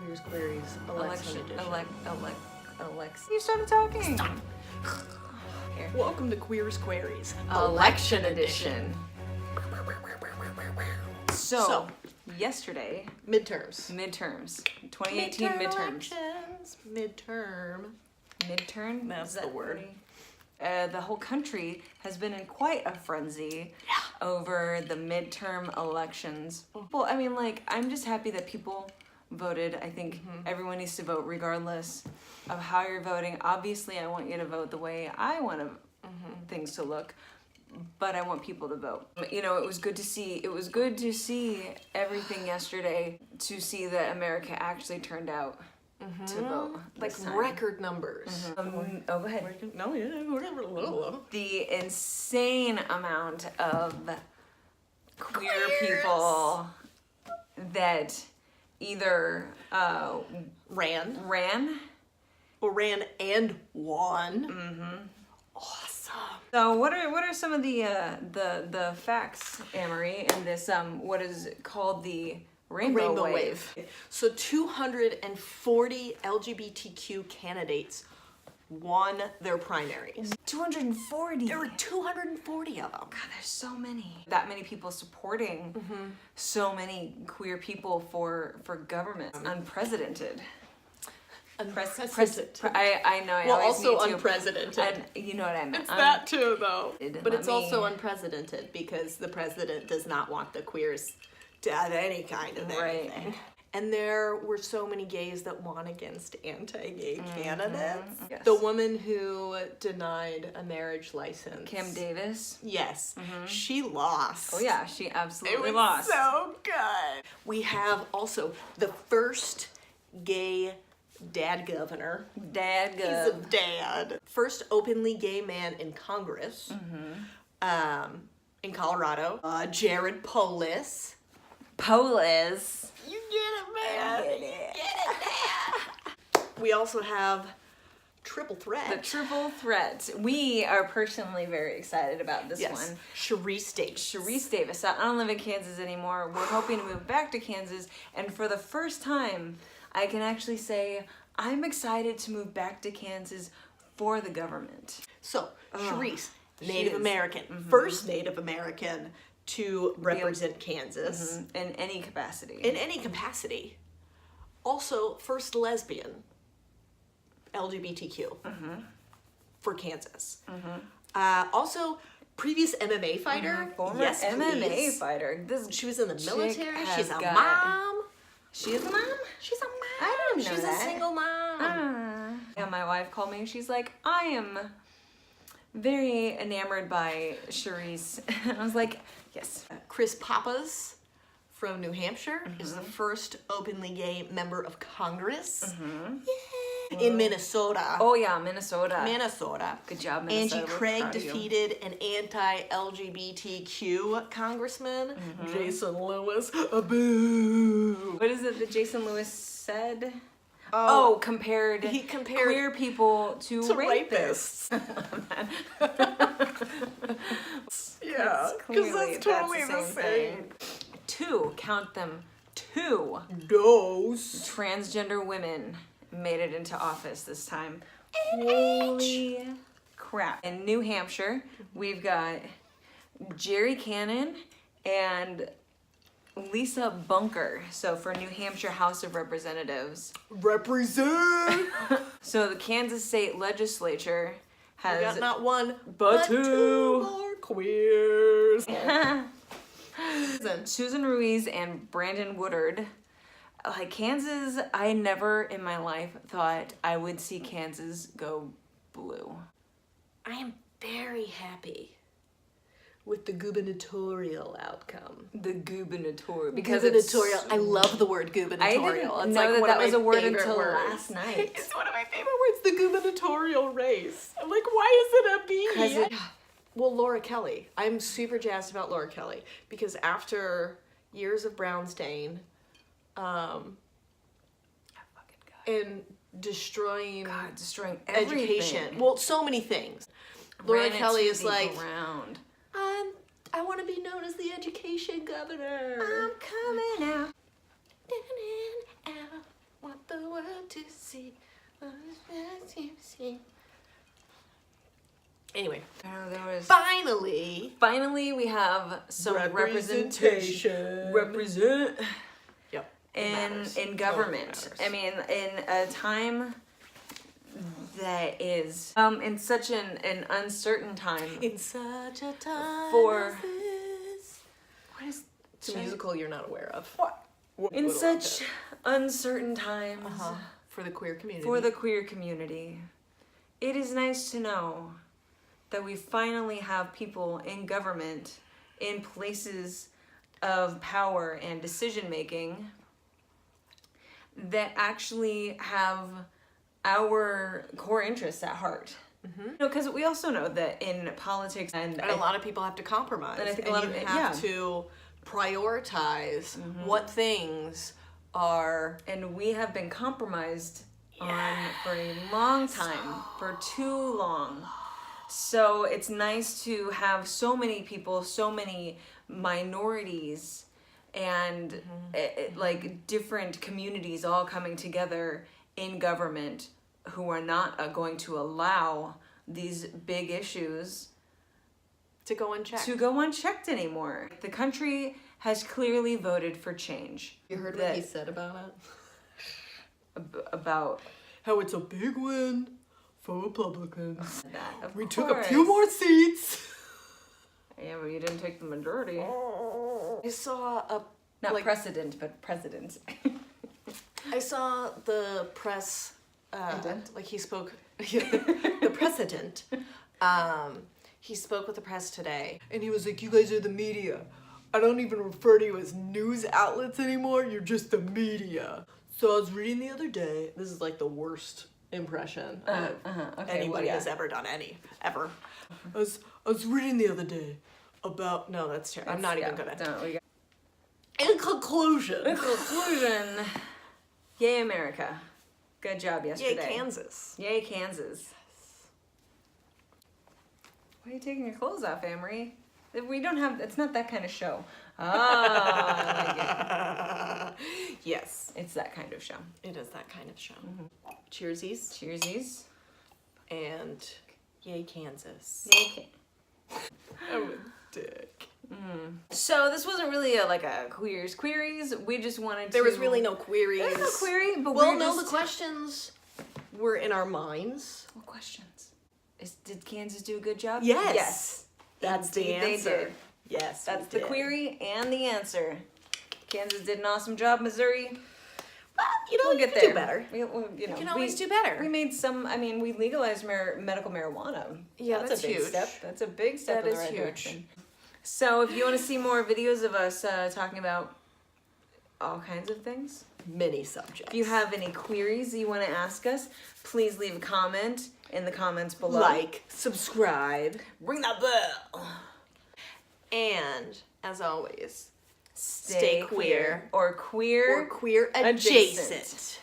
Queers Queries Election Edition. You started talking. Stop. Welcome to Queers Queries Election Edition. So, yesterday, midterms. 2018 midterms. Midterm. Midterm? That's the word. The whole country has been in quite a frenzy over the midterm elections. Well, I mean, like, I'm just happy that people voted. I think everyone needs to vote regardless of how you're voting. Obviously, I want you to vote the way I want things to look, but I want people to vote. You know, it was good to see everything yesterday, to see that America actually turned out to vote. Like record numbers. Go ahead. No, yeah. The insane amount of queer people that either ran and won. Awesome. So what are some of the facts, Amory, in this what is called the Rainbow Wave? So 240 LGBTQ candidates won their primaries. 240. There were 240 of them. God, there's so many. That many people supporting so many queer people for government. Unprecedented. Unprecedented. I know. I Well, always also need to. unprecedented. And you know what I meant. It's that too, though. But it's Let me- also unprecedented because the president does not want the queers to have any kind of anything. And there were so many gays that won against anti-gay candidates. Yes. The woman who denied a marriage license. Kim Davis. Yes. She lost. Oh yeah, she absolutely It was lost. so good. We have also the first gay dad governor. Dad He's a dad. First openly gay man in Congress. In Colorado. Jared Polis. Polis. You get it, man. Get it, man. We also have Triple Threat. The triple threat. We are personally very excited about this one. Sharice Davis. Sharice Davis. I don't live in Kansas anymore. We're hoping to move back to Kansas, and for the first time, I can actually say I'm excited to move back to Kansas for the government. So, Sharice, she Native is. American. First Native American to represent Kansas. In any capacity. In any capacity. Also, first lesbian. LGBTQ. For Kansas. Also, previous MMA fighter. Former Yes, MMA please. fighter. She was in the military. has She's a got- mom. She is a mom? She's a mom. I didn't know She's that. a single mom. Yeah, my wife called me and she's like, I am very enamored by Sharice. I was like, yes. Chris Pappas from New Hampshire is the first openly gay member of Congress. Yay. In Minnesota. Oh yeah, Minnesota. Minnesota. Good job, Minnesota. Angie We're Craig proud of you. defeated an anti-LGBTQ congressman, Jason Lewis. Boo. What is it that Jason Lewis said? Oh, compared he compared queer people to rapists. Yeah, because Clearly, that's totally the same thing. Two, count them, two Those. transgender women made it into office this time. NH. Holy crap. In New Hampshire, we've got Jerry Cannon and Lisa Bunker. So for New Hampshire House of Representatives. Represent. So the Kansas State Legislature We got has not one, but two two. more queers. Susan Ruiz and Brandon Woodard. Like Kansas, I never in my life thought I would see Kansas go blue. I am very happy with the gubernatorial outcome. The gubernatorial. Because Gubernatorial. I love the word I gubernatorial. didn't It's know like one that of was my a word favorite until words. last night. It's one of my favorite words, the gubernatorial race. I'm like, why is it a B? 'Cause it- Well, Laura Kelly. I'm super jazzed about Laura Kelly because after years of brown stain, and destroying everything. education. Well, so many things. Laura Ran it Kelly to is the like, ground. I want to be known as the education governor. I'm coming out. Out. Want Anyway, finally we have some representation. Represent. Yep. In government. I mean, in a time that is in such an uncertain time. In such a time for as this. What is It's a musical you're not aware of. in such uncertain times For the queer community. for the queer community. It is nice to know that we finally have people in government, in places of power and decision making, that actually have our core interests at heart. You know, because we also know that in politics and a lot of people have to compromise. And I think you a lot of have to prioritize what things are. and we have been compromised on for a long time, for too long. So it's nice to have so many people, so many minorities, and like different communities all coming together in government who are not going to allow these big issues To go unchecked. to go unchecked anymore. The country has clearly voted for change. You heard what he said about it? About How it's a big win for Republicans. that. Of We course. took a few more seats. Yeah, but you didn't take the majority. I saw Not like- precedent, but president. I saw the press, Indent? like he spoke, the president, he spoke with the press today. And he was like, you guys are the media. I don't even refer to you as news outlets anymore. You're just the media. So I was reading the other day, this is like the worst impression anybody has ever done, ever. I was reading the other day about, no, that's terrible. I'm not even gonna. In conclusion. Yay, America. Good job yesterday. Yay, Kansas. Yay, Kansas. Why are you taking your clothes off, Amory? We don't have, it's not that kind of show. I like it. Yes. It's that kind of show. It is that kind of show. Cheersies. Cheersies. And yay, Kansas. Yay, I'm a dick. So this wasn't really a queries. We just wanted to. There was really no queries. There's no query, but Well, we're no, just... the questions were in our minds. What questions? Did Kansas do a good job? Yes. Yes. That's the Indeed, answer. they did. Yes, That's we the did. query and the answer. Kansas did an awesome job. Missouri. Well, We'll you get can there. do better. You can always do better. We made some. I mean, we legalized medical marijuana. Yeah, that's a big huge. step. That's a big step That in the is right huge. direction. So, if you want to see more videos of us talking about all kinds of things, Many subjects. if you have any queries you want to ask us, please leave a comment in the comments below. Like, subscribe, Ring that bell. and as always, Stay queer or queer or queer adjacent.